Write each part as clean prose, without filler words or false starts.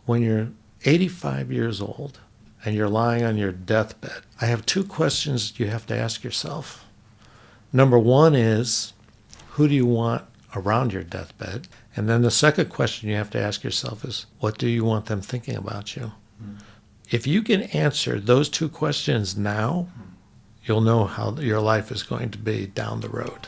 when you're 85 years old and you're lying on your deathbed, I have two questions you have to ask yourself. Number one is, who do you want around your deathbed? And then the second question you have to ask yourself is, what do you want them thinking about you? If you can answer those two questions now, you'll know how your life is going to be down the road.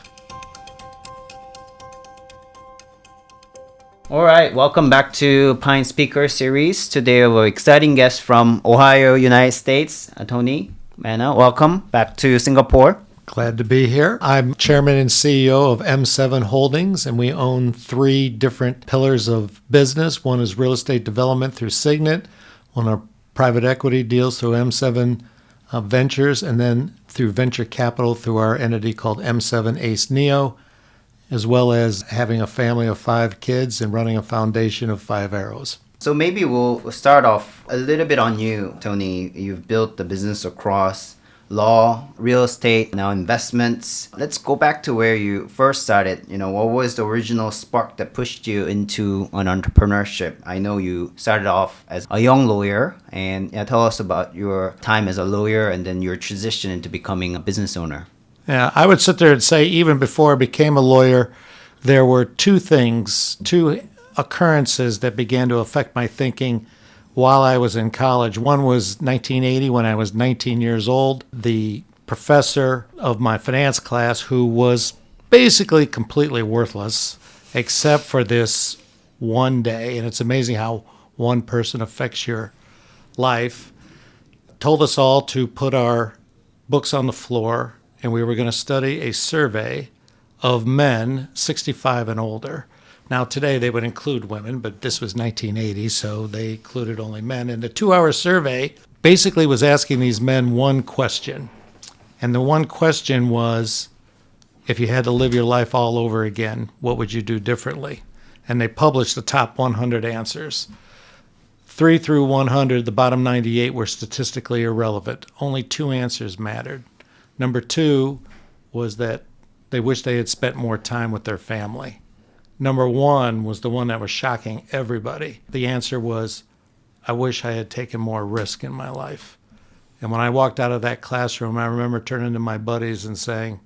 All right, welcome back to Pine Speaker Series. Today we have an exciting guest from Ohio, United States, Tony Manna. Welcome back to Singapore. Glad to be here. I'm chairman and CEO of M7 Holdings, and we own three different pillars of business. One is real estate development through Signet, one are private equity deals through M7 Ventures, and then through venture capital through our entity called M7 Ace Neo, as well as having a family of 5 kids and running a foundation of 5 Arrows. So maybe we'll start off a little bit on you, Tony. You've built the business across law, real estate, now investments. Let's go back to where you first started. What was the original spark that pushed you into an entrepreneurship? I know you started off as a young lawyer, and tell us about your time as a lawyer and then your transition into becoming a business owner. Yeah, I would sit there and say even before I became a lawyer, there were two occurrences that began to affect my thinking while I was in college. One was 1980 when I was 19 years old. The professor of my finance class, who was basically completely worthless, except for this one day, and it's amazing how one person affects your life, told us all to put our books on the floor, and we were going to study a survey of men 65 and older. Now, today they would include women, but this was 1980, so they included only men. And the 2-hour survey basically was asking these men one question. And the one question was, if you had to live your life all over again, what would you do differently? And they published the top 100 answers. 3 through 100, the bottom 98 were statistically irrelevant. Only 2 answers mattered. Number 2 was that they wished they had spent more time with their family. Number 1 was the one that was shocking everybody. The answer was, I wish I had taken more risk in my life. And when I walked out of that classroom, I remember turning to my buddies and saying,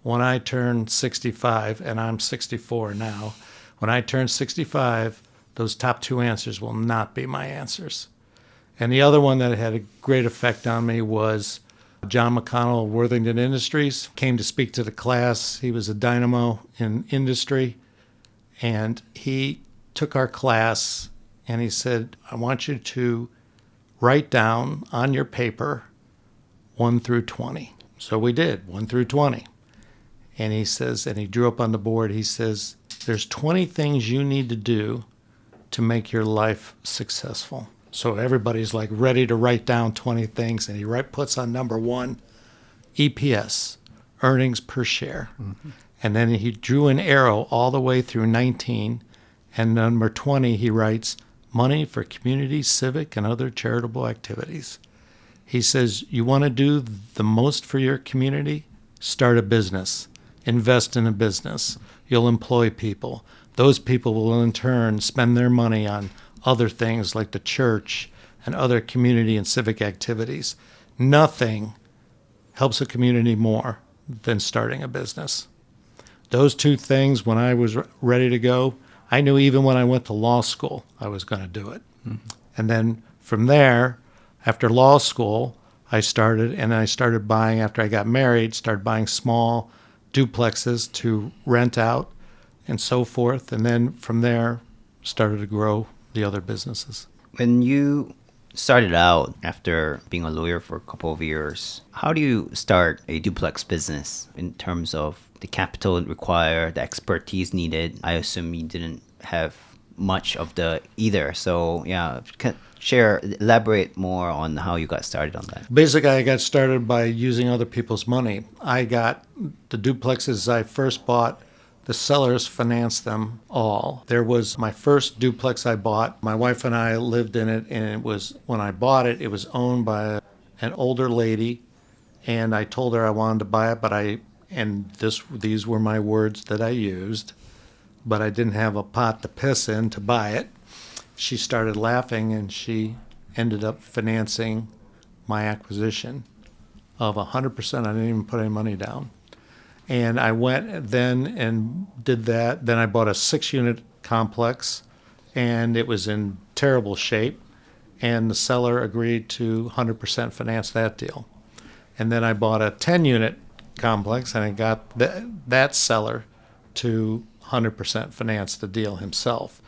when I turn 65, and I'm 64 now, when I turn 65, those top 2 answers will not be my answers. And the other one that had a great effect on me was John McConnell of Worthington Industries came to speak to the class. He was a dynamo in industry. And he took our class and he said, I want you to write down on your paper 1 through 20. So we did, 1 through 20. And he says, and he drew up on the board, he says, there's 20 things you need to do to make your life successful. So everybody's like ready to write down 20 things. And he puts on number 1, EPS, earnings per share. Mm-hmm. And then he drew an arrow all the way through 19. And number 20, he writes, money for community, civic, and other charitable activities. He says, you want to do the most for your community? Start a business. Invest in a business. You'll employ people. Those people will in turn spend their money on other things like the church and other community and civic activities. Nothing helps a community more than starting a business. Those 2 things, when I was ready to go, I knew even when I went to law school, I was going to do it. Mm-hmm. And then from there, after law school, I started buying, after I got married, started buying small duplexes to rent out and so forth. And then from there, started to grow the other businesses. When you started out after being a lawyer for a couple of years, how do you start a duplex business in terms of the capital required, the expertise needed? I assume you didn't have much of the either. So elaborate more on how you got started on that. Basically, I got started by using other people's money. I got the duplexes I first bought. The sellers financed them all. There was my first duplex I bought. My wife and I lived in it, and it was, when I bought it, it was owned by an older lady, and I told her I wanted to buy it, these were my words that I used, but I didn't have a pot to piss in to buy it. she started laughing, and she ended up financing my acquisition of 100%. I didn't even put any money down. And I went then and did that. Then I bought a 6-unit complex, and it was in terrible shape. And the seller agreed to 100% finance that deal. And then I bought a 10-unit complex, and I got that seller to 100% finance the deal himself.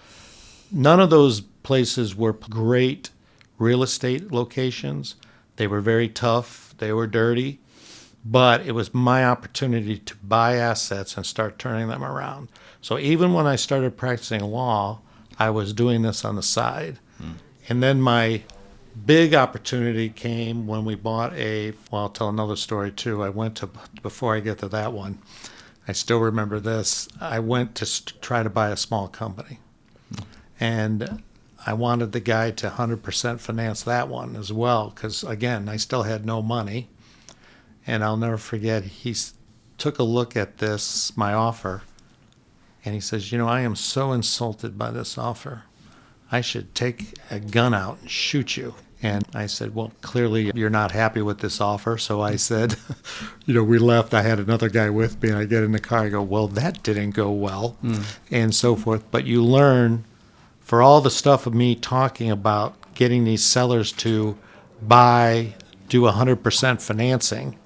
None of those places were great real estate locations. They were very tough. They were dirty. But it was my opportunity to buy assets and start turning them around. So even when I started practicing law, I was doing this on the side. And then my big opportunity came when we bought I'll tell another story too. Before I get to that one, I still remember this. I went to try to buy a small company. And I wanted the guy to 100% finance that one as well, because, again, I still had no money. And I'll never forget, he took a look at my offer, and he says, I am so insulted by this offer. I should take a gun out and shoot you. And I said, well, clearly you're not happy with this offer. So I said, we left. I had another guy with me, and I get in the car. I go, well, that didn't go well, and so forth. But you learn, for all the stuff of me talking about getting these sellers to do 100% financing,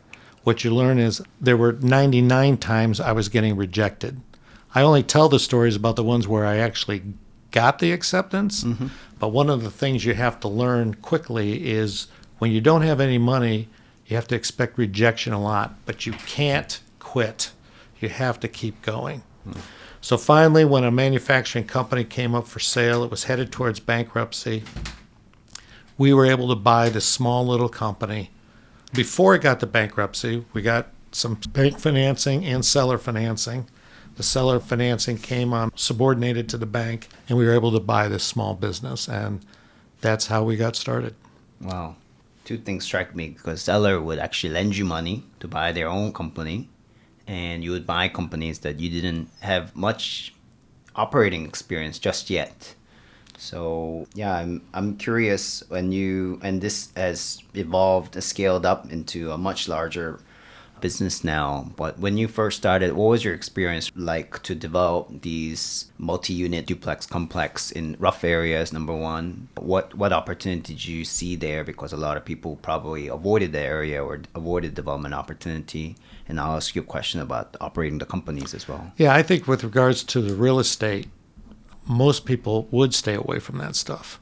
what you learn is there were 99 times I was getting rejected. I only tell the stories about the ones where I actually got the acceptance. But one of the things you have to learn quickly is when you don't have any money, you have to expect rejection a lot, but you can't quit. You have to keep going. So finally, when a manufacturing company came up for sale, it was headed towards bankruptcy, we were able to buy this small little company. Before it got to bankruptcy, we got some bank financing and seller financing. The seller financing came on subordinated to the bank, and we were able to buy this small business, and that's how we got started. Wow. Two things strike me, because seller would actually lend you money to buy their own company, and you would buy companies that you didn't have much operating experience just yet. So yeah, I'm curious and this has evolved and scaled up into a much larger business now. But when you first started, what was your experience like to develop these multi-unit duplex complex in rough areas, number one? What opportunity did you see there? Because a lot of people probably avoided the area or avoided development opportunity. And I'll ask you a question about operating the companies as well. Yeah, I think with regards to the real estate, most people would stay away from that stuff.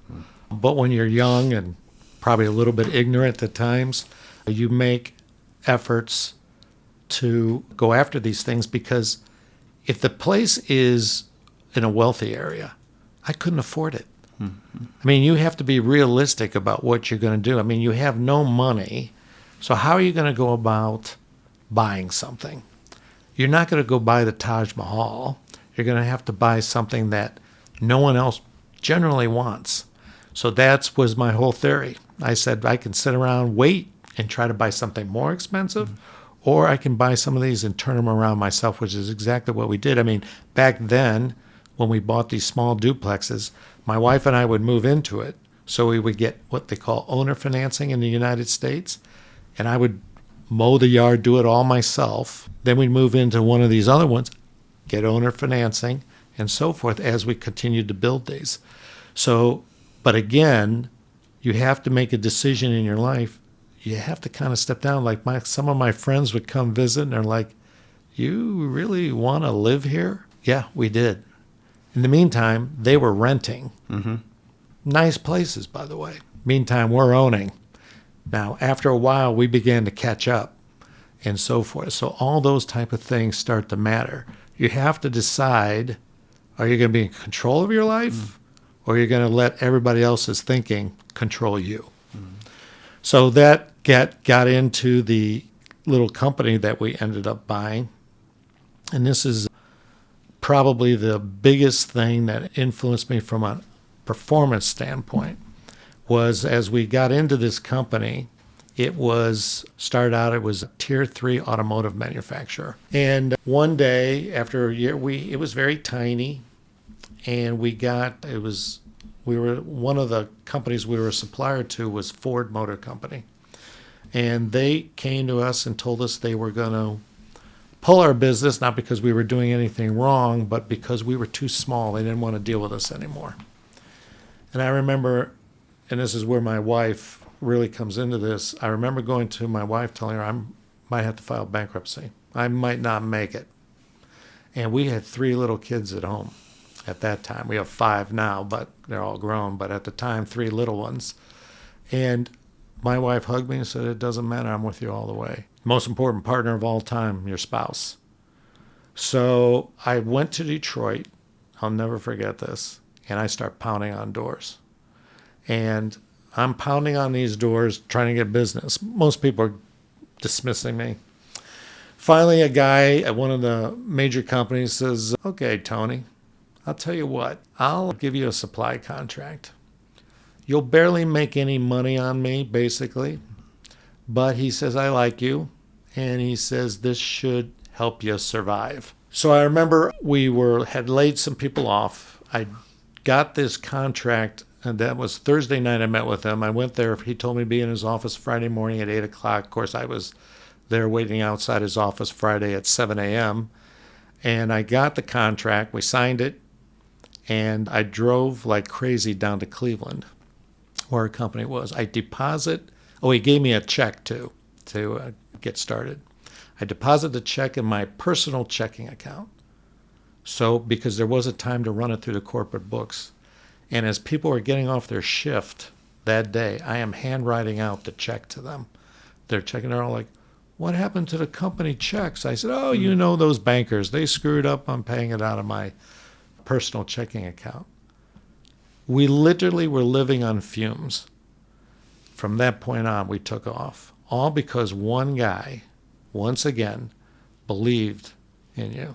But when you're young and probably a little bit ignorant at times, you make efforts to go after these things, because if the place is in a wealthy area, I couldn't afford it. I mean, you have to be realistic about what you're going to do. I mean, you have no money, so how are you going to go about buying something? You're not going to go buy the Taj Mahal. You're going to have to buy something that no one else generally wants. So that was my whole theory. I said I can sit around, wait, and try to buy something more expensive, or I can buy some of these and turn them around myself, which is exactly what we did. I mean, back then, when we bought these small duplexes, my wife and I would move into it. So we would get what they call owner financing in the United States, and I would mow the yard, do it all myself. Then we'd move into one of these other ones, get owner financing, and so forth as we continued to build these. So, but again, you have to make a decision in your life. You have to kind of step down. Like some of my friends would come visit, and they're like, "You really want to live here?" Yeah, we did. In the meantime, they were renting. Nice places, by the way. Meantime, we're owning. Now, after a while, we began to catch up and so forth. So all those type of things start to matter. You have to decide, are you going to be in control of your life, or are you going to let everybody else's thinking control you? So that got into the little company that we ended up buying. And this is probably the biggest thing that influenced me from a performance standpoint, was as we got into this company, it was a tier 3 automotive manufacturer. And one day after a year, it was very tiny, and it was one of the companies we were a supplier to was Ford Motor Company. And they came to us and told us they were going to pull our business, not because we were doing anything wrong, but because we were too small. They didn't want to deal with us anymore. And I remember, and this is where my wife really comes into this, I remember going to my wife telling her I might have to file bankruptcy. I might not make it. And we had 3 little kids at home at that time. We have 5 now, but they're all grown. But at the time, 3 little ones. And my wife hugged me and said, "It doesn't matter. I'm with you all the way. Most important partner of all time, your spouse." So I went to Detroit. I'll never forget this. And I start pounding on doors. And I'm pounding on these doors trying to get business. Most people are dismissing me. Finally, a guy at one of the major companies says, "Okay, Tony, I'll tell you what. I'll give you a supply contract. You'll barely make any money on me, basically. But," he says, "I like you." And he says, "This should help you survive." So I remember we had laid some people off. I got this contract, and that was Thursday night. I met with him. I went there. He told me to be in his office Friday morning at 8 o'clock. Of course, I was there waiting outside his office Friday at 7 a.m. And I got the contract. We signed it. And I drove like crazy down to Cleveland, where our company was. He gave me a check too to get started. I deposited the check in my personal checking account. So, because there was a time to run it through the corporate books. And as people were getting off their shift that day, I am handwriting out the check to them. They're checking, they're all like, "What happened to the company checks?" I said, "Oh, you know those bankers. They screwed up on paying it out of my personal checking account." We literally were living on fumes. From that point on, we took off. All because one guy, once again, believed in you.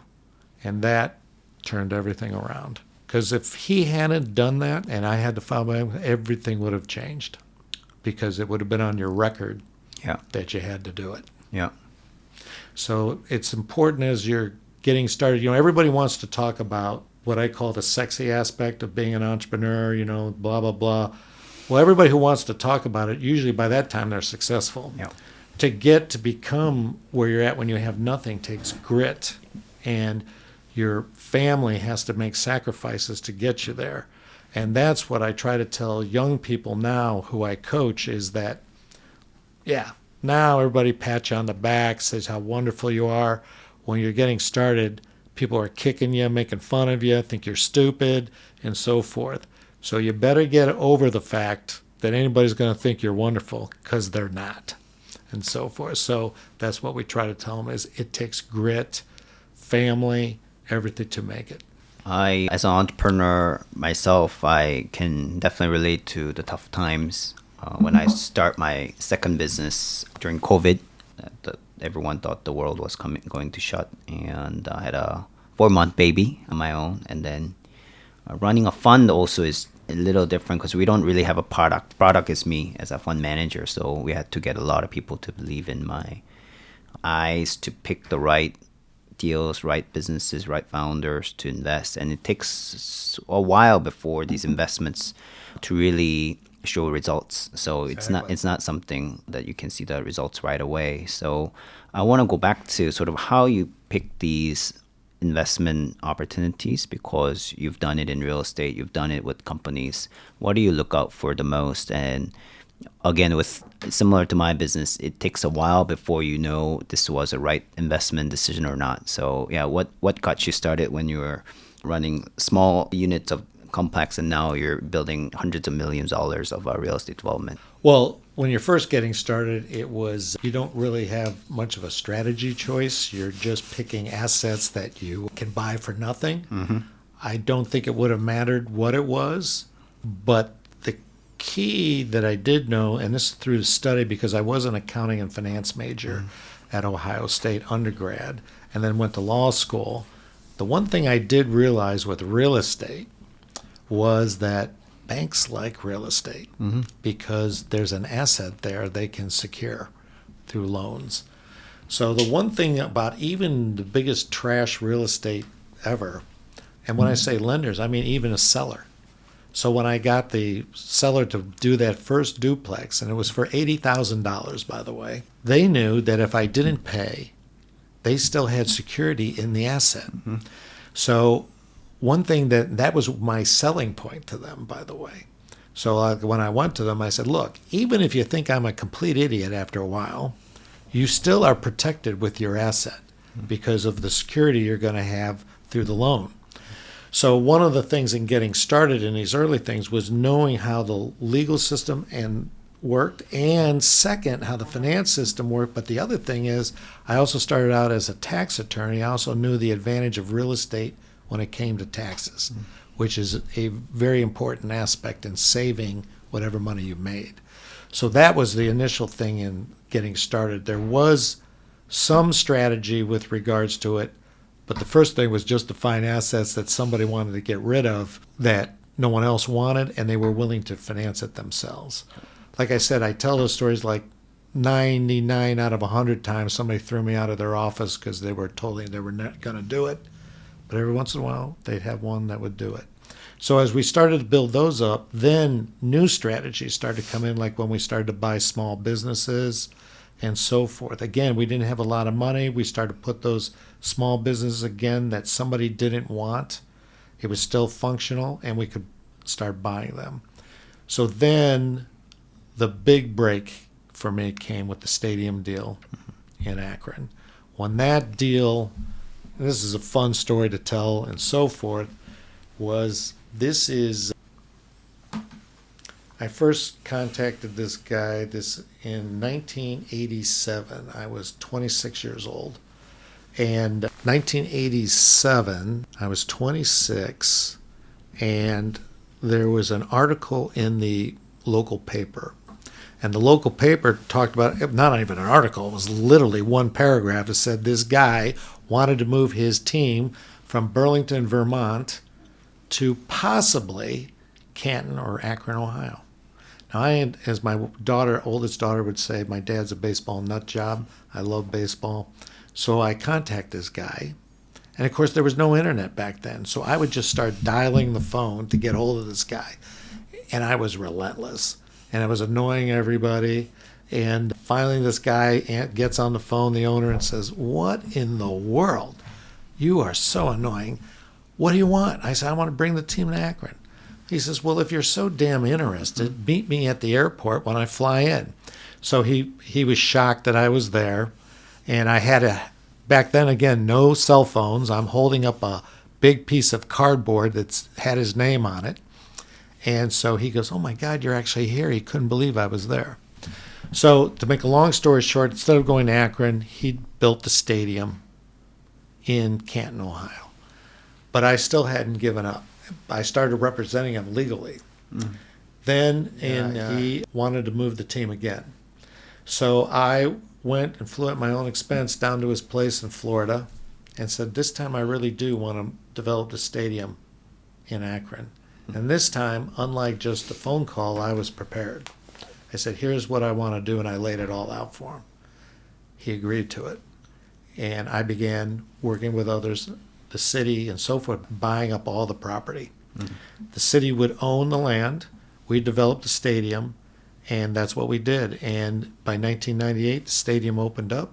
And that turned everything around. Because if he hadn't done that and I had to file bankruptcy, everything would have changed. Because it would have been on your record that you had to do it. Yeah. So it's important as you're getting started. Everybody wants to talk about what I call the sexy aspect of being an entrepreneur, blah, blah, blah. Well, everybody who wants to talk about it, usually by that time they're successful. Yeah. To become where you're at when you have nothing takes grit, and your family has to make sacrifices to get you there. And that's what I try to tell young people now who I coach is that, now everybody pats you on the back, says how wonderful you are. When you're getting started, people are kicking you, making fun of you, think you're stupid, and so forth. So you better get over the fact that anybody's going to think you're wonderful, because they're not, and so forth. So that's what we try to tell them is it takes grit, family, everything to make it. As an entrepreneur myself, I can definitely relate to the tough times. When I start my second business during COVID, everyone thought the world was going to shut, and I had a 4-month baby on my own. And then running a fund also is a little different because we don't really have a product. Product is me as a fund manager, so we had to get a lot of people to believe in my eyes to pick the right deals, right businesses, right founders to invest. And it takes a while before these investments to really show results. So it's not something that you can see the results right away. So I want to go back to sort of how you pick these investment opportunities, because you've done it in real estate, you've done it with companies. What do you look out for the most? And again, with similar to my business, it takes a while before you know this was a right investment decision or not. So what got you started when you were running small units of complex and now you're building hundreds of millions of dollars of real estate development? Well, when you're first getting started, you don't really have much of a strategy choice. You're just picking assets that you can buy for nothing. Mm-hmm. I don't think it would have mattered what it was, but the key that I did know, and this is through the study because I was an accounting and finance major at Ohio State undergrad and then went to law school. The one thing I did realize with real estate was that banks like real estate because there's an asset there they can secure through loans. So the one thing about even the biggest trash real estate ever, and when I say lenders, I mean even a seller. So when I got the seller to do that first duplex, and it was for $80,000, by the way, they knew that if I didn't pay, they still had security in the asset. Mm-hmm. So one thing that was my selling point to them, by the way. So when I went to them, I said, look, even if you think I'm a complete idiot after a while, you still are protected with your asset because of the security you're going to have through the loan. So one of the things in getting started in these early things was knowing how the legal system worked, and second, how the finance system worked. But the other thing is, I also started out as a tax attorney. I also knew the advantage of real estate when it came to taxes, which is a very important aspect in saving whatever money you made. So that was the initial thing in getting started. There was some strategy with regards to it, but the first thing was just to find assets that somebody wanted to get rid of that no one else wanted, and they were willing to finance it themselves. Like I said, I tell those stories like 99 out of 100 times somebody threw me out of their office because they were not going to do it. But every once in a while, they'd have one that would do it. So as we started to build those up, then new strategies started to come in, like when we started to buy small businesses and so forth. Again, we didn't have a lot of money. We started to put those small businesses again that somebody didn't want. It was still functional, and we could start buying them. So then the big break for me came with the stadium deal in Akron. When that deal, and this is a fun story to tell and so forth, I first contacted this guy in 1987. I was 26 years old. And 1987, I was 26, and there was an article in the local paper. And the local paper talked about, not even an article, it was literally one paragraph that said this guy wanted to move his team from Burlington, Vermont to possibly Canton or Akron, Ohio. Now, as my oldest daughter would say, my dad's a baseball nut job. I love baseball. So I contact this guy. And of course, there was no internet back then. So I would just start dialing the phone to get hold of this guy. And I was relentless. And I was annoying everybody. And finally, this guy gets on the phone, the owner, and says, "What in the world? You are so annoying. What do you want?" I said, "I want to bring the team to Akron." He says, "Well, if you're so damn interested, meet me at the airport when I fly in." So he was shocked that I was there. And I had back then, again, no cell phones. I'm holding up a big piece of cardboard that had his name on it. And so he goes, "Oh, my God, you're actually here." He couldn't believe I was there. So to make a long story short, instead of going to Akron, he built the stadium in Canton, Ohio. But I still hadn't given up. I started representing him legally. Then he wanted to move the team again. So I went and flew at my own expense down to his place in Florida and said, this time I really do want to develop the stadium in Akron. And this time, unlike just a phone call, I was prepared. I said, here's what I want to do, and I laid it all out for him. He agreed to it. And I began working with others, the city and so forth, buying up all the property. The city would own the land. We developed the stadium, and that's what we did. And by 1998, the stadium opened up,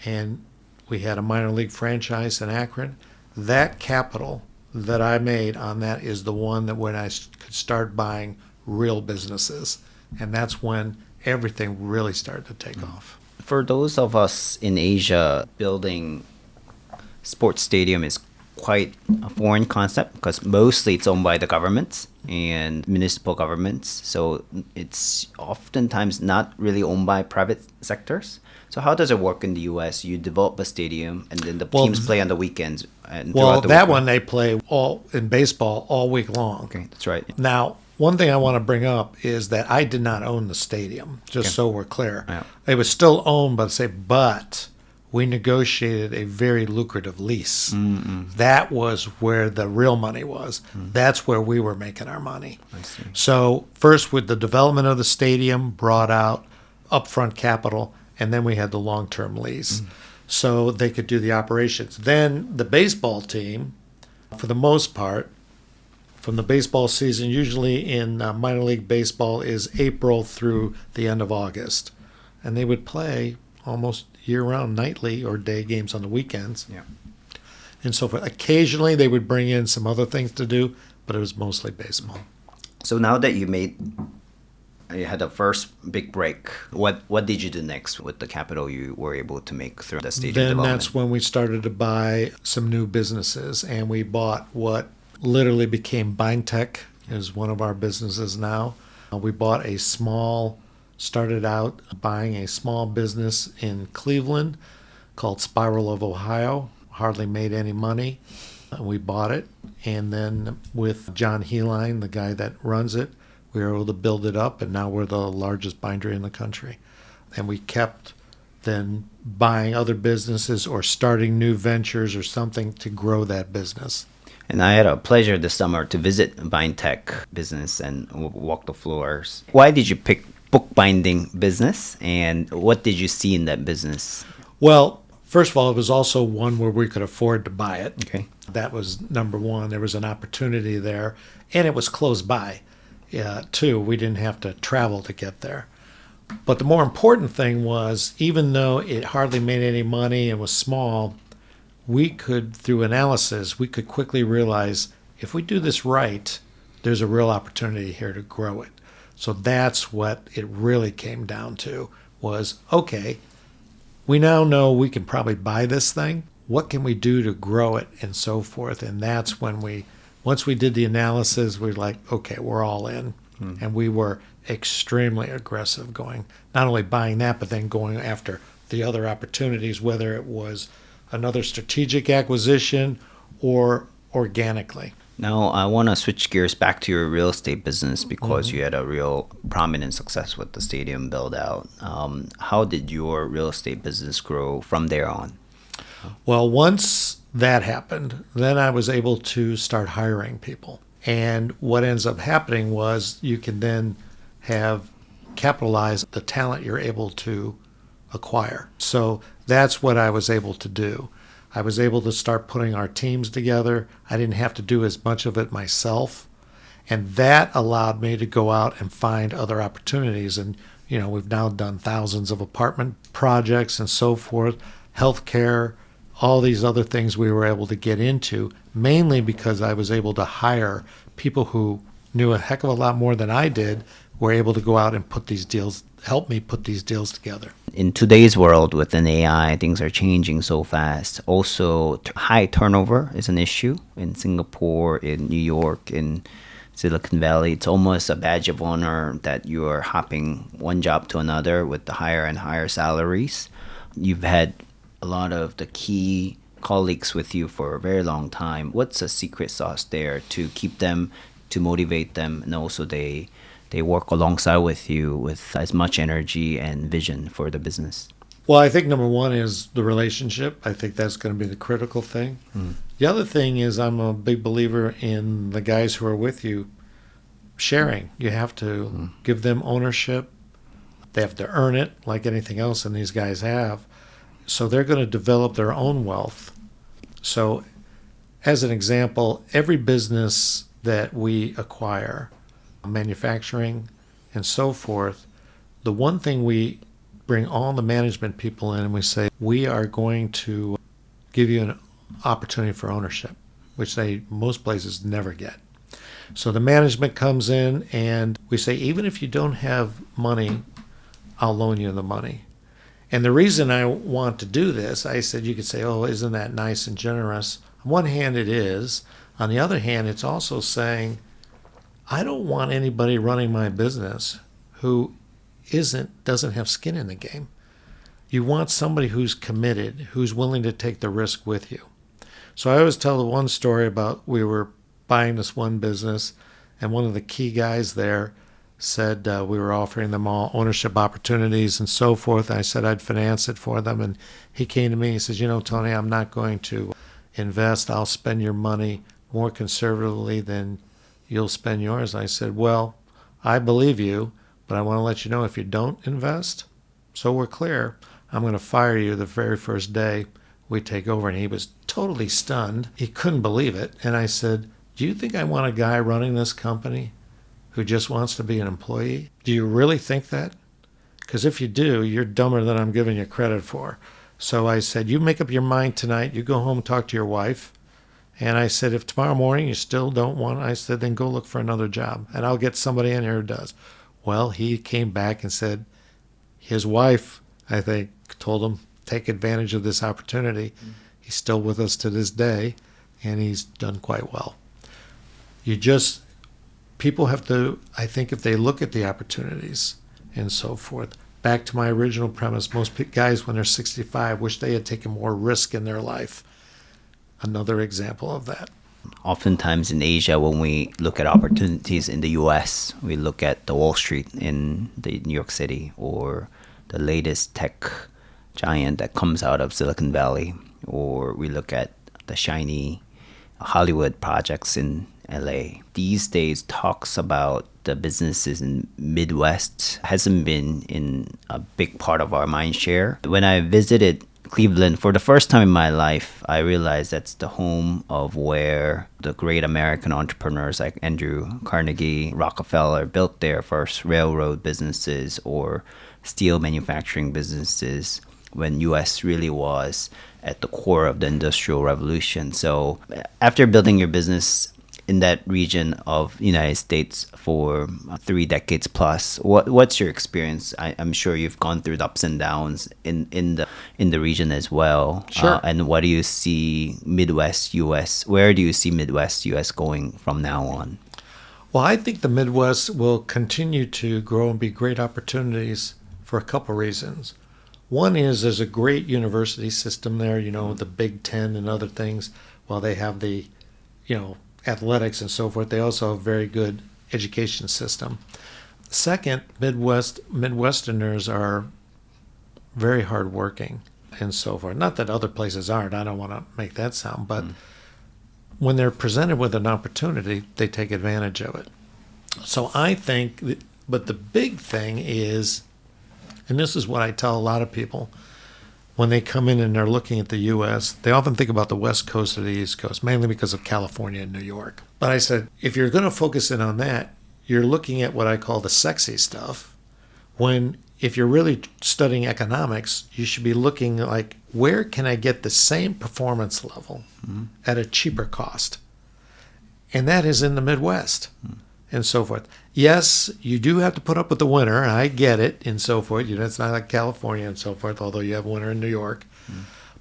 and we had a minor league franchise in Akron. That capital that I made on that is the one that when I could start buying real businesses. And that's when everything really started to take off. For those of us in Asia, building sports stadium is quite a foreign concept because mostly it's owned by the governments and municipal governments. So it's oftentimes not really owned by private sectors. So how does it work in the U.S.? You develop a stadium and then the teams play on the weekends. And well, that one they play all in baseball all week long. Okay, that's right. Now, one thing I want to bring up is that I did not own the stadium, just so we're clear. Yeah. It was still owned by but we negotiated a very lucrative lease. That was where the real money was. That's where we were making our money. I see. So first with the development of the stadium brought out upfront capital, and then we had the long-term lease. So they could do the operations. Then the baseball team, for the most part, from the baseball season, usually in minor league baseball, is April through the end of August. And they would play almost year-round, nightly or day games on the weekends. Yeah. And so occasionally they would bring in some other things to do, but it was mostly baseball. So now that you had the first big break, what did you do next with the capital you were able to make through the stadium Then development? that's when we started to buy some new businesses, and we bought what literally became Bindtech, is one of our businesses now. We bought started out buying a small business in Cleveland called Spiral of Ohio. Hardly made any money. We bought it, and then with John Heline, the guy that runs it, we were able to build it up, and now we're the largest bindery in the country. And we kept then buying other businesses or starting new ventures or something to grow that business. And I had a pleasure this summer to visit Bindtech business and walk the floors. Why did you pick bookbinding business, and what did you see in that business? Well, first of all, it was also one where we could afford to buy it. Okay. That was number one. There was an opportunity there, and it was close by. Too. We didn't have to travel to get there. But the more important thing was, even though it hardly made any money and was small, we could, through analysis, we could quickly realize if we do this right, there's a real opportunity here to grow it. So that's what it really came down to was, okay, we now know we can probably buy this thing. What can we do to grow it and so forth? And that's when once we did the analysis, we were like, okay, we're all in. And we were extremely aggressive going, not only buying that, but then going after the other opportunities, whether it was another strategic acquisition or organically. Now, I want to switch gears back to your real estate business because you had a real prominent success with the stadium build out. How did your real estate business grow from there on? Well, once that happened, then I was able to start hiring people. And what ends up happening was you can then capitalize the talent you're able to acquire. So that's what I was able to do. I was able to start putting our teams together. I didn't have to do as much of it myself. And that allowed me to go out and find other opportunities. And, we've now done thousands of apartment projects and so forth, healthcare, all these other things we were able to get into, mainly because I was able to hire people who knew a heck of a lot more than I did, were able to go out and help me put these deals together. In today's world with an AI, things are changing so fast. Also, high turnover is an issue in Singapore, in New York, in Silicon Valley. It's almost a badge of honor that you are hopping one job to another with the higher and higher salaries. You've had a lot of the key colleagues with you for a very long time. What's the secret sauce there to keep them, to motivate them, and also they work alongside with you with as much energy and vision for the business? Well, I think number one is the relationship. I think that's going to be the critical thing. The other thing is I'm a big believer in the guys who are with you sharing. You have to give them ownership. They have to earn it like anything else, and these guys have. So they're going to develop their own wealth. So as an example, every business that we acquire, manufacturing and so forth, the one thing we bring all the management people in and we say, we are going to give you an opportunity for ownership, which most places never get. So the management comes in and we say, even if you don't have money, I'll loan you the money. And the reason I want to do this, I said, you could say, oh, isn't that nice and generous? On one hand, it is. On the other hand, it's also saying, I don't want anybody running my business who doesn't have skin in the game. You want somebody who's committed, who's willing to take the risk with you. So I always tell the one story about we were buying this one business, and one of the key guys there said we were offering them all ownership opportunities and so forth. I said I'd finance it for them, and he came to me and he says, Tony, I'm not going to invest. I'll spend your money more conservatively than you'll spend yours. I said, well, I believe you, but I want to let you know if you don't invest, so we're clear, I'm going to fire you the very first day we take over. And he was totally stunned. He couldn't believe it. And I said, do you think I want a guy running this company who just wants to be an employee? Do you really think that? Because if you do, you're dumber than I'm giving you credit for. So I said, you make up your mind tonight. You go home and talk to your wife. And I said, if tomorrow morning you still don't want it, I said, then go look for another job. And I'll get somebody in here who does. Well, he came back and said his wife, I think, told him, take advantage of this opportunity. He's still with us to this day, and he's done quite well. People have to, I think, if they look at the opportunities and so forth, back to my original premise, most guys when they're 65 wish they had taken more risk in their life. Another example of that. Oftentimes in Asia, when we look at opportunities in the US, we look at the Wall Street in New York City, or the latest tech giant that comes out of Silicon Valley, or we look at the shiny Hollywood projects in LA. These days, talks about the businesses in Midwest hasn't been in a big part of our mind share. When I visited Cleveland for the first time in my life, I realized that's the home of where the great American entrepreneurs like Andrew Carnegie, Rockefeller built their first railroad businesses or steel manufacturing businesses when US really was at the core of the Industrial Revolution. So after building your business in that region of the United States for 3 decades plus, what's your experience? I'm sure you've gone through the ups and downs in the region as well. Sure. And what do you see Midwest US? Where do you see Midwest US going from now on? Well, I think the Midwest will continue to grow and be great opportunities for a couple reasons. One is there's a great university system there, the Big Ten and other things. While they have the, athletics and so forth, they also have a very good education system. Second, Midwesterners are very hardworking and so forth. Not that other places aren't. I don't want to make that sound, but when they're presented with an opportunity, they take advantage of it. So I think, but the big thing is, and this is what I tell a lot of people when they come in and they're looking at the U.S., they often think about the West Coast or the East Coast, mainly because of California and New York. But I said, if you're going to focus in on that, you're looking at what I call the sexy stuff, when if you're really studying economics, you should be looking like, where can I get the same performance level at a cheaper cost? And that is in the Midwest and so forth. Yes, you do have to put up with the winter, and I get it, and so forth. It's not like California and so forth, although you have winter in New York.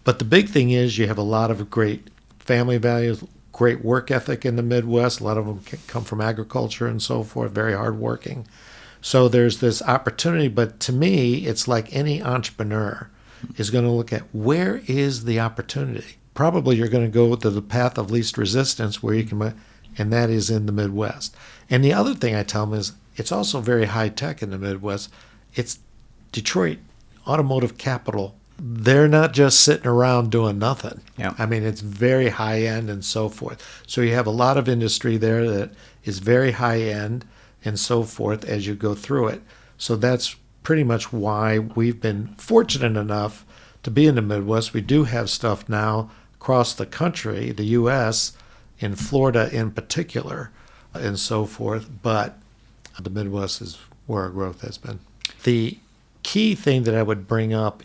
But the big thing is you have a lot of great family values, great work ethic in the Midwest. A lot of them come from agriculture and so forth, very hardworking. So there's this opportunity, but to me, it's like any entrepreneur is going to look at, where is the opportunity? Probably you're going to go to the path of least resistance, where you can, and that is in the Midwest. And the other thing I tell them is, it's also very high tech in the Midwest. It's Detroit, automotive capital. They're not just sitting around doing nothing. Yeah. I mean, it's very high end and so forth. So you have a lot of industry there that is very high end and so forth as you go through it. So that's pretty much why we've been fortunate enough to be in the Midwest. We do have stuff now across the country, the U.S., in Florida in particular, and so forth, but the Midwest is where our growth has been. The key thing that I would bring up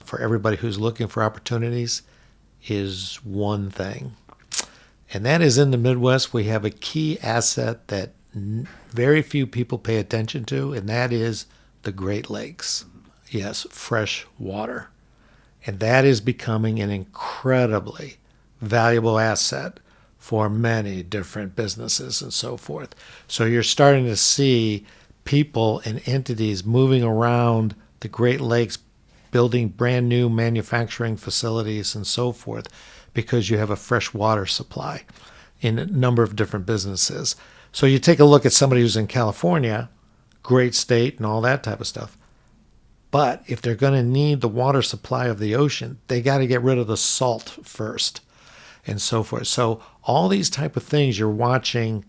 for everybody who's looking for opportunities is one thing, and that is, in the Midwest, we have a key asset that very few people pay attention to, and that is the Great Lakes. Yes, fresh water. And that is becoming an incredibly valuable asset for many different businesses and so forth. So you're starting to see people and entities moving around the Great Lakes, building brand new manufacturing facilities and so forth, because you have a fresh water supply in a number of different businesses. So you take a look at somebody who's in California, great state and all that type of stuff. But if they're going to need the water supply of the ocean, they got to get rid of the salt first and so forth. So all these type of things, you're watching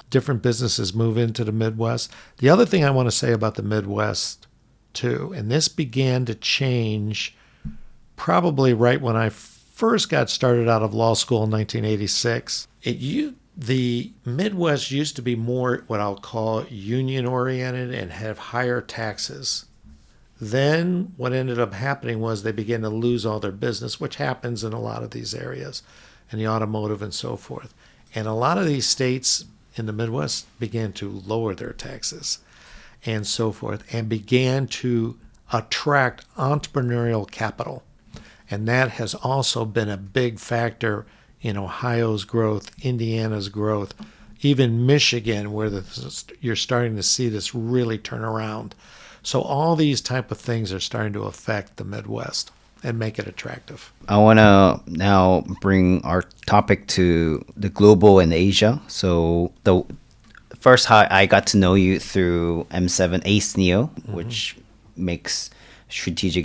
different businesses move into the Midwest. The other thing I want to say about the Midwest too, and this began to change probably right when I first got started out of law school in 1986, The Midwest used to be more what I'll call union oriented and have higher taxes. Then what ended up happening was they began to lose all their business, which happens in a lot of these areas, and the automotive and so forth. And a lot of these states in the Midwest began to lower their taxes and so forth, and began to attract entrepreneurial capital. And that has also been a big factor in Ohio's growth, Indiana's growth, even Michigan, where you're starting to see this really turn around. So all these type of things are starting to affect the Midwest and make it attractive. I want to now bring our topic to the global and Asia. So the first, how I got to know you through M7 Ace Neo, which makes strategic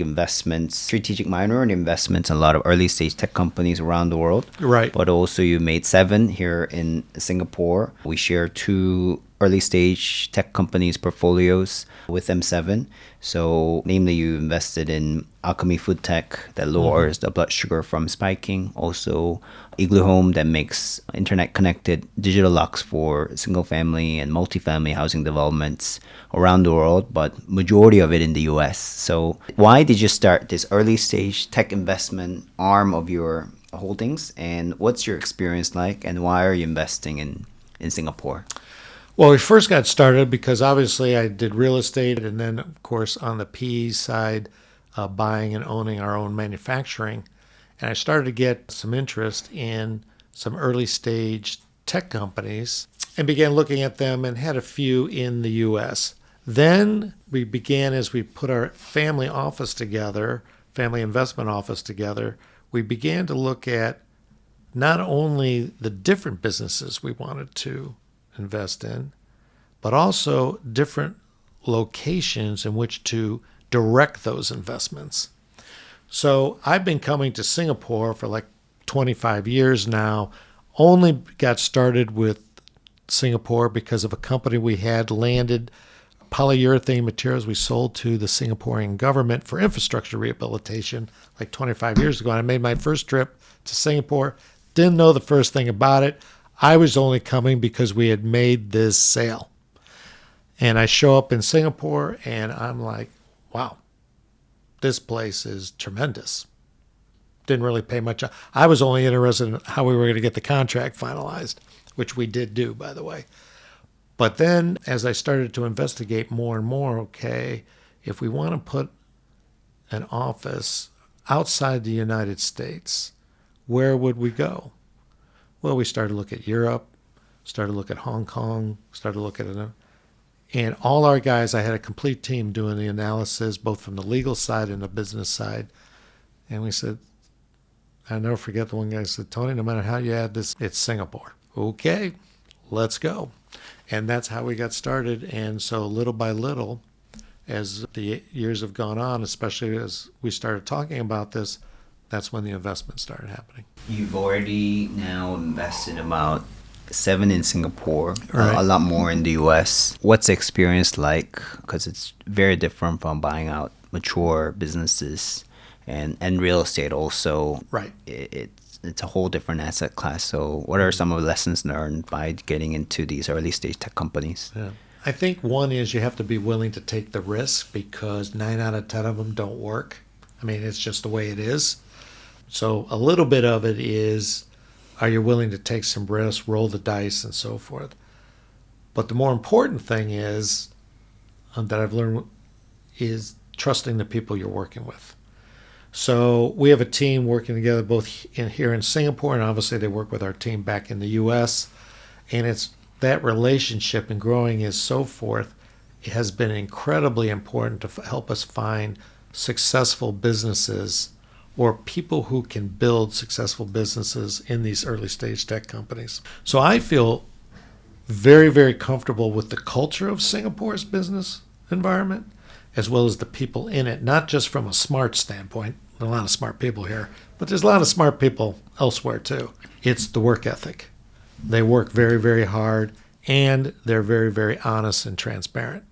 minority investments in a lot of early stage tech companies around the world. Right. But also you made 7 here in Singapore. We share 2 early stage tech companies portfolios with M7. So namely you invested in Alchemy Food Tech that lowers the blood sugar from spiking. Also Igloo Home that makes internet connected digital locks for single family and multifamily housing developments around the world, but majority of it in the US. So why did you start this early stage tech investment arm of your holdings, and what's your experience like, and why are you investing in Singapore? Well, we first got started because obviously I did real estate, and then of course on the PE side, buying and owning our own manufacturing. And I started to get some interest in some early stage tech companies and began looking at them and had a few in the US. Then we began, as we put our family office together, family investment office together, we began to look at not only the different businesses we wanted to invest in, but also different locations in which to direct those investments. So I've been coming to Singapore for like 25 years now. Only got started with Singapore because of a company we had landed, polyurethane materials we sold to the Singaporean government for infrastructure rehabilitation like 25 years ago. And I made my first trip to Singapore, didn't know the first thing about it. I was only coming because we had made this sale. And I show up in Singapore and I'm like, wow, this place is tremendous. Didn't really pay much. I was only interested in how we were going to get the contract finalized, which we did do, by the way. But then as I started to investigate more and more, okay, if we want to put an office outside the United States, where would we go? Well, we started to look at Europe, started to look at Hong Kong, started to look at it. And all our guys, I had a complete team doing the analysis, both from the legal side and the business side. And we said, I'll never forget the one guy said, Tony, no matter how you add this, it's Singapore. Okay, let's go. And that's how we got started. And so little by little, as the years have gone on, especially as we started talking about this, that's when the investment started happening. You've already now invested about 7 in Singapore, Right. a lot more in the US. What's the experience like? Because it's very different from buying out mature businesses and real estate also. Right. It's a whole different asset class. So what are some of the lessons learned by getting into these early stage tech companies? Yeah. I think one is you have to be willing to take the risk because 9 out of 10 of them don't work. I mean, it's just the way it is. So a little bit of it is, are you willing to take some risks, roll the dice, and so forth? But the more important thing is, that I've learned, is trusting the people you're working with. So we have a team working together both here in Singapore, and obviously they work with our team back in the U.S. And it's that relationship and growing is so forth. It has been incredibly important to help us find successful businesses or people who can build successful businesses in these early stage tech companies. So I feel very, very comfortable with the culture of Singapore's business environment, as well as the people in it, not just from a smart standpoint. There are a lot of smart people here, but there's a lot of smart people elsewhere too. It's the work ethic. They work very, very hard, and they're very, very honest and transparent.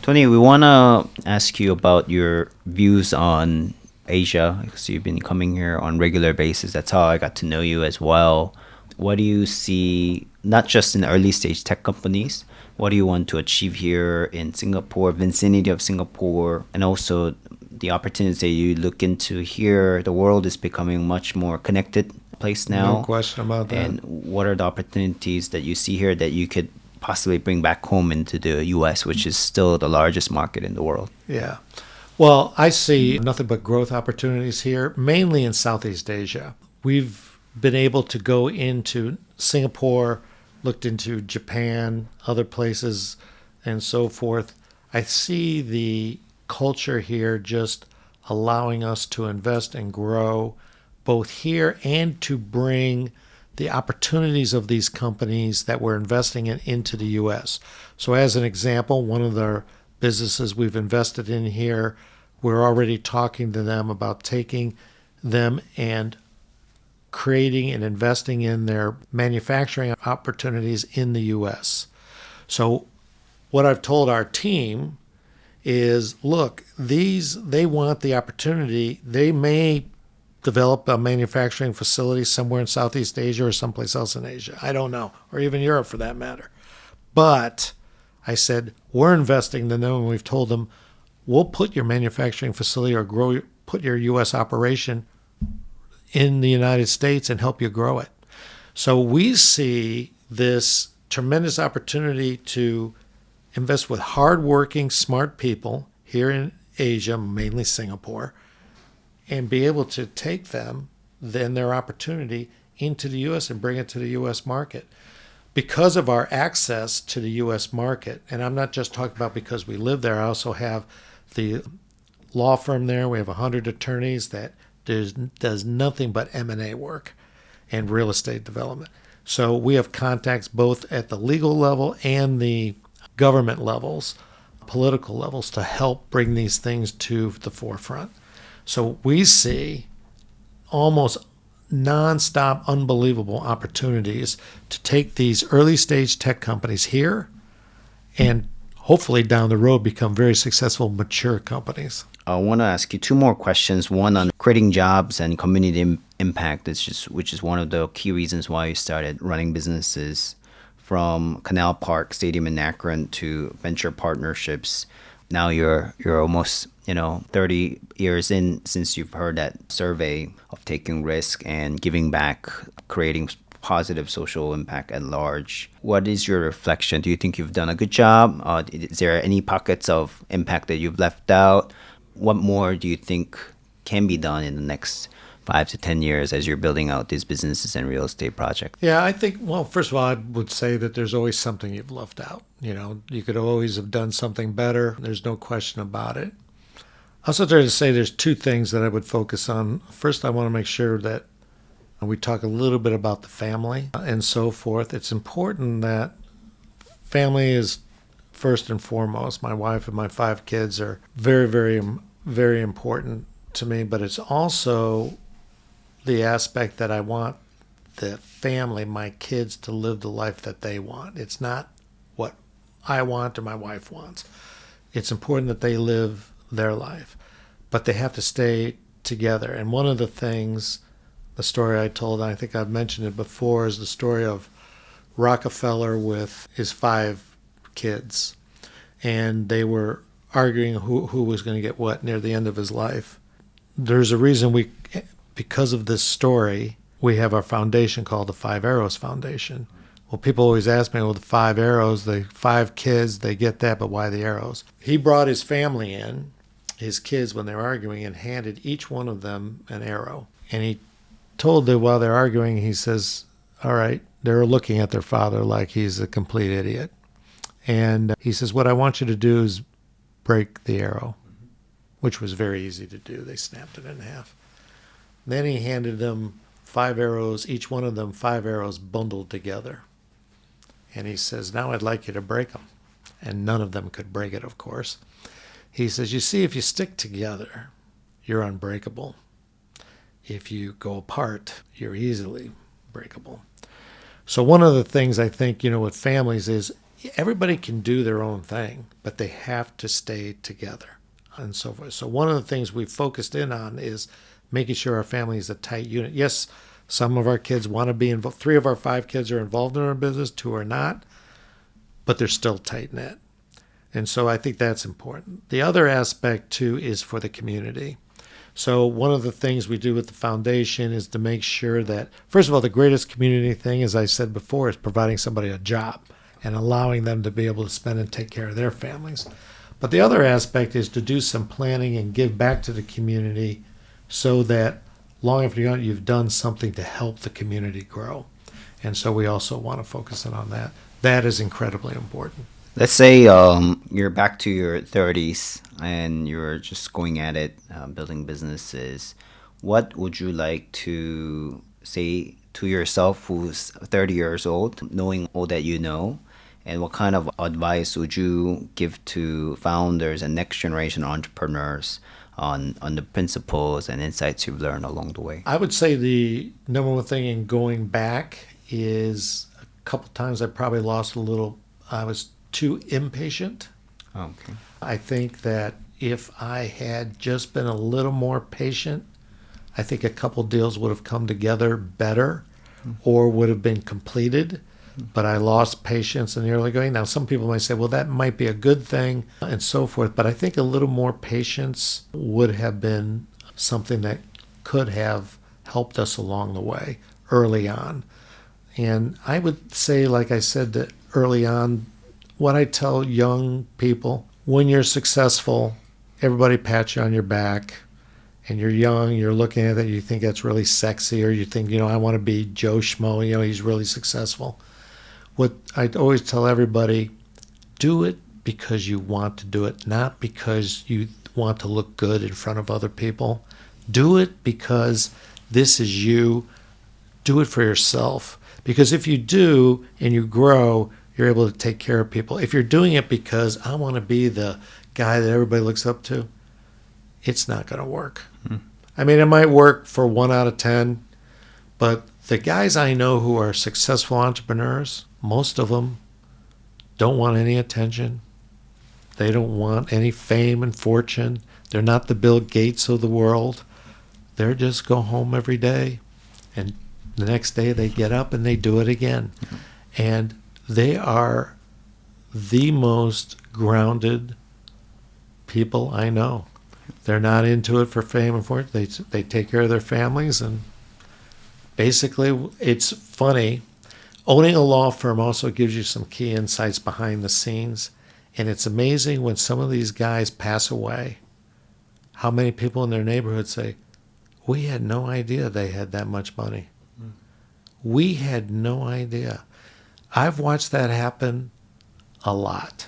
Tony, we want to ask you about your views on Asia, because you've been coming here on a regular basis. That's how I got to know you as well. What do you see, not just in early stage tech companies, what do you want to achieve here in Singapore, vicinity of Singapore, and also the opportunities that you look into here? The world is becoming much more connected place now. No question about that. And what are the opportunities that you see here that you could possibly bring back home into the US, which is still the largest market in the world? Yeah. Well, I see nothing but growth opportunities here, mainly in Southeast Asia. We've been able to go into Singapore, looked into Japan, other places, and so forth. I see the culture here just allowing us to invest and grow both here and to bring the opportunities of these companies that we're investing in into the U.S. So as an example, one of the businesses we've invested in here, we're already talking to them about taking them and creating and investing in their manufacturing opportunities in the U.S. So what I've told our team is, look, they want the opportunity. They may develop a manufacturing facility somewhere in Southeast Asia or someplace else in Asia. I don't know, or even Europe for that matter. But I said, we're investing in them, and we've told them, we'll put your manufacturing facility or put your U.S. operation in the United States and help you grow it. So we see this tremendous opportunity to invest with hardworking, smart people here in Asia, mainly Singapore, and be able to take them, then their opportunity, into the U.S. and bring it to the U.S. market. Because of our access to the U.S. market, and I'm not just talking about because we live there, I also have the law firm there. We have 100 attorneys that does nothing but M&A work and real estate development. So we have contacts both at the legal level and the government levels, political levels, to help bring these things to the forefront. So we see almost nonstop, unbelievable opportunities to take these early stage tech companies here and hopefully down the road become very successful, mature companies. I want to ask you two more questions. One on creating jobs and community impact, which is one of the key reasons why you started running businesses, from Canal Park Stadium in Akron to venture partnerships. Now you're almost 30 years in since you've heard that survey of taking risk and giving back, creating positive social impact at large. What is your reflection? Do you think you've done a good job? Is there any pockets of impact that you've left out? What more do you think can be done in the next 5 to 10 years as you're building out these businesses and real estate projects? Yeah, I think, well, first of all, I would say that there's always something you've left out. You could always have done something better. There's no question about it. I also try to say there's two things that I would focus on. First, I want to make sure that we talk a little bit about the family and so forth. It's important that family is first and foremost. My wife and my 5 kids are very, very, very important to me, but it's also the aspect that I want the family, my kids, to live the life that they want. It's not what I want or my wife wants. It's important that they live their life, but they have to stay together. And one of the things, the story I told, and I think I've mentioned it before, is the story of Rockefeller with his 5 kids. And they were arguing who was going to get what near the end of his life. There's a reason because of this story, we have our foundation called the 5 Arrows Foundation. Well, people always ask me, well, the 5 arrows, the 5 kids, they get that, but why the arrows? He brought his family in, his kids, when they were arguing, and handed each one of them an arrow. And he told them while they're arguing, he says, all right, they're looking at their father like he's a complete idiot. And he says, what I want you to do is break the arrow, which was very easy to do. They snapped it in half. Then he handed them 5 arrows, each one of them 5 arrows bundled together. And he says, now I'd like you to break them. And none of them could break it, of course. He says, you see, if you stick together, you're unbreakable. If you go apart, you're easily breakable. So one of the things I think, with families is everybody can do their own thing, but they have to stay together and so forth. So one of the things we've focused in on is making sure our family is a tight unit. Yes, Some of our kids want to be involved. 3 of our 5 kids are involved in our business, 2 are not, but they're still tight knit. And so I think that's important. The other aspect too is for the community. So one of the things we do with the foundation is to make sure that, first of all, the greatest community thing, as I said before, is providing somebody a job and allowing them to be able to spend and take care of their families. But the other aspect is to do some planning and give back to the community so that long after you've done something to help the community grow. And so we also want to focus in on that. That is incredibly important. Let's say you're back to your 30s and you're just going at it, building businesses. What would you like to say to yourself who's 30 years old, knowing all that you know? And what kind of advice would you give to founders and next generation entrepreneurs on the principles and insights you've learned along the way? I would say the number one thing in going back is a couple times I probably lost a little. I was too impatient. Okay. I think that if I had just been a little more patient, I think a couple deals would have come together better or would have been completed. But I lost patience in the early going. Now, some people might say, well, that might be a good thing and so forth. But I think a little more patience would have been something that could have helped us along the way early on. And I would say, like I said, that early on, what I tell young people, when you're successful, everybody pats you on your back, and you're young, you're looking at it, you think that's really sexy, or you think, I want to be Joe Schmo, he's really successful. What I always tell everybody, do it because you want to do it, not because you want to look good in front of other people. Do it because this is you. Do it for yourself. Because if you do and you grow, you're able to take care of people. If you're doing it because I want to be the guy that everybody looks up to, it's not going to work. I mean, it might work for 1 out of 10, but the guys I know who are successful entrepreneurs, most of them don't want any attention. They don't want any fame and fortune. They're not the Bill Gates of the world. They're just go home every day, and the next day they get up and they do it again. And they are the most grounded people I know. They're not into it for fame and fortune. They take care of their families, and basically, it's funny. Owning a law firm also gives you some key insights behind the scenes, and it's amazing when some of these guys pass away, how many people in their neighborhood say, we had no idea they had that much money. We had no idea. I've watched that happen a lot.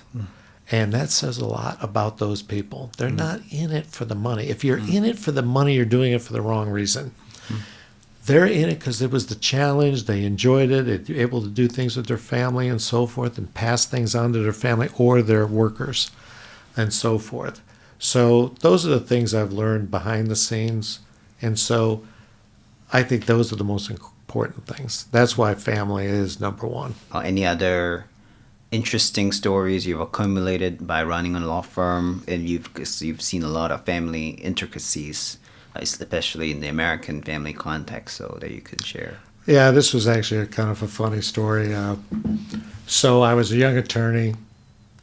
And that says a lot about those people. They're not in it for the money. If you're in it for the money, you're doing it for the wrong reason. They're in it because it was the challenge. They enjoyed it. They're able to do things with their family and so forth and pass things on to their family or their workers and so forth. So those are the things I've learned behind the scenes. And so I think those are the most important things. That's why family is number one. Any other interesting stories you've accumulated by running a law firm, and you've seen a lot of family intricacies, especially in the American family context, so that you could share? Yeah, this was actually kind of a funny story. So I was a young attorney,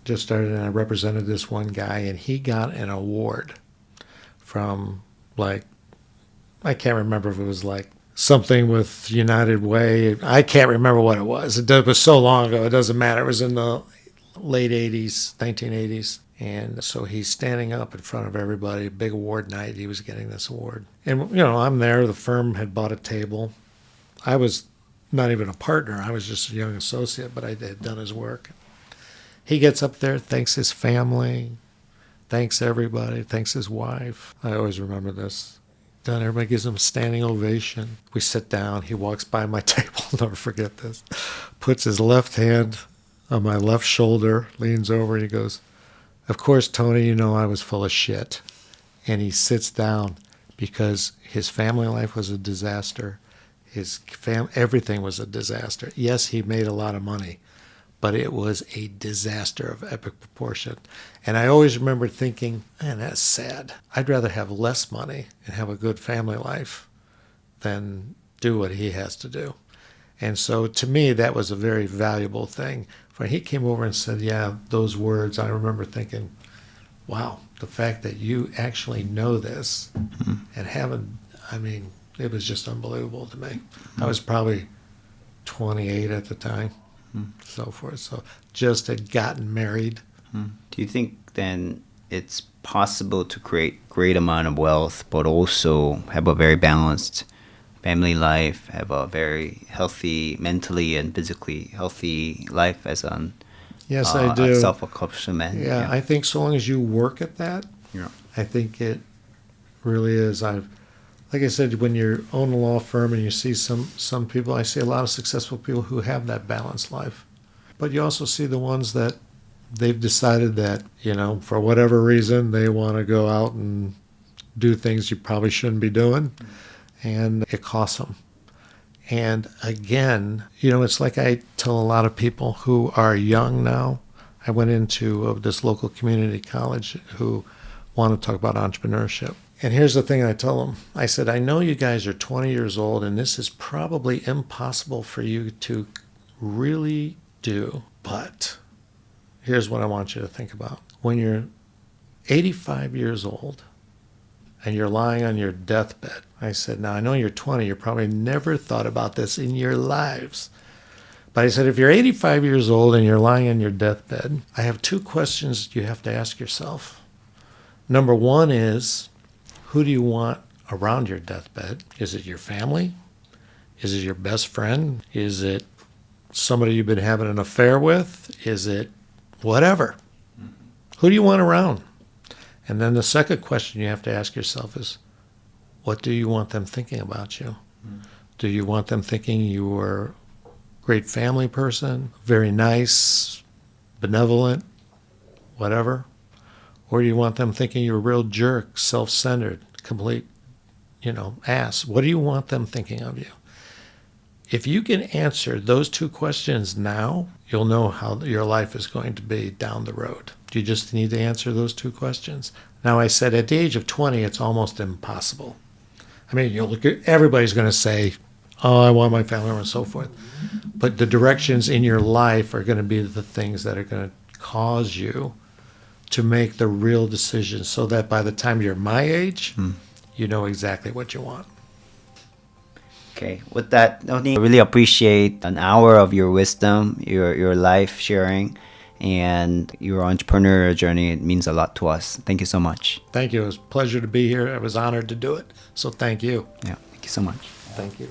just started, and I represented this one guy, and he got an award from, I can't remember if it was something with United Way. I can't remember what it was. It was so long ago, it doesn't matter. It was in the late 80s, 1980s. And so he's standing up in front of everybody, big award night. He was getting this award. And, I'm there. The firm had bought a table. I was not even a partner. I was just a young associate, but I had done his work. He gets up there, thanks his family, thanks everybody, thanks his wife. I always remember this. Done. Everybody gives him a standing ovation. We sit down. He walks by my table. I'll never forget this. Puts his left hand on my left shoulder, leans over, and he goes, of course, Tony, I was full of shit. And he sits down because his family life was a disaster. Everything was a disaster. Yes, he made a lot of money, but it was a disaster of epic proportion. And I always remember thinking, man, that's sad. I'd rather have less money and have a good family life than do what he has to do. And so to me, that was a very valuable thing. When he came over and said, yeah, those words, I remember thinking, wow, the fact that you actually know this and haven't, I mean, it was just unbelievable to me. I was probably 28 at the time, so forth. So just had gotten married. Do you think then it's possible to create great amount of wealth, but also have a very balanced family life, have a very healthy, mentally and physically healthy life as an Yes, I do. self-accomplished man? Yeah, I think so long as you work at that, Yeah. I think it really is. Like I said, when you own a law firm and you see some people, I see a lot of successful people who have that balanced life. But you also see the ones that they've decided that, for whatever reason, they want to go out and do things you probably shouldn't be doing, and it costs them. And again, it's like I tell a lot of people who are young now. I went into this local community college who want to talk about entrepreneurship. And here's the thing I tell them. I said, I know you guys are 20 years old, and this is probably impossible for you to really do. But here's what I want you to think about. When you're 85 years old and you're lying on your deathbed, I said, now I know you're 20. You probably never thought about this in your lives. But I said, if you're 85 years old and you're lying on your deathbed, I have two questions you have to ask yourself. Number one is, who do you want around your deathbed? Is it your family? Is it your best friend? Is it somebody you've been having an affair with? Is it whatever? Who do you want around? And then the second question you have to ask yourself is, what do you want them thinking about you? Do you want them thinking you were a great family person, very nice, benevolent, whatever? Or do you want them thinking you're a real jerk, self-centered, complete, ass? What do you want them thinking of you? If you can answer those two questions now, you'll know how your life is going to be down the road. You just need to answer those two questions. Now, I said at the age of 20, it's almost impossible. I mean, everybody's going to say, oh, I want my family and so forth. But the directions in your life are going to be the things that are going to cause you to make the real decisions so that by the time you're my age, you know exactly what you want. Okay, with that, Tony, I really appreciate an hour of your wisdom, your life sharing, and your entrepreneurial journey. It means a lot to us. Thank you so much. Thank you. It was a pleasure to be here. I was honored to do it. So thank you. Yeah, thank you so much. Thank you.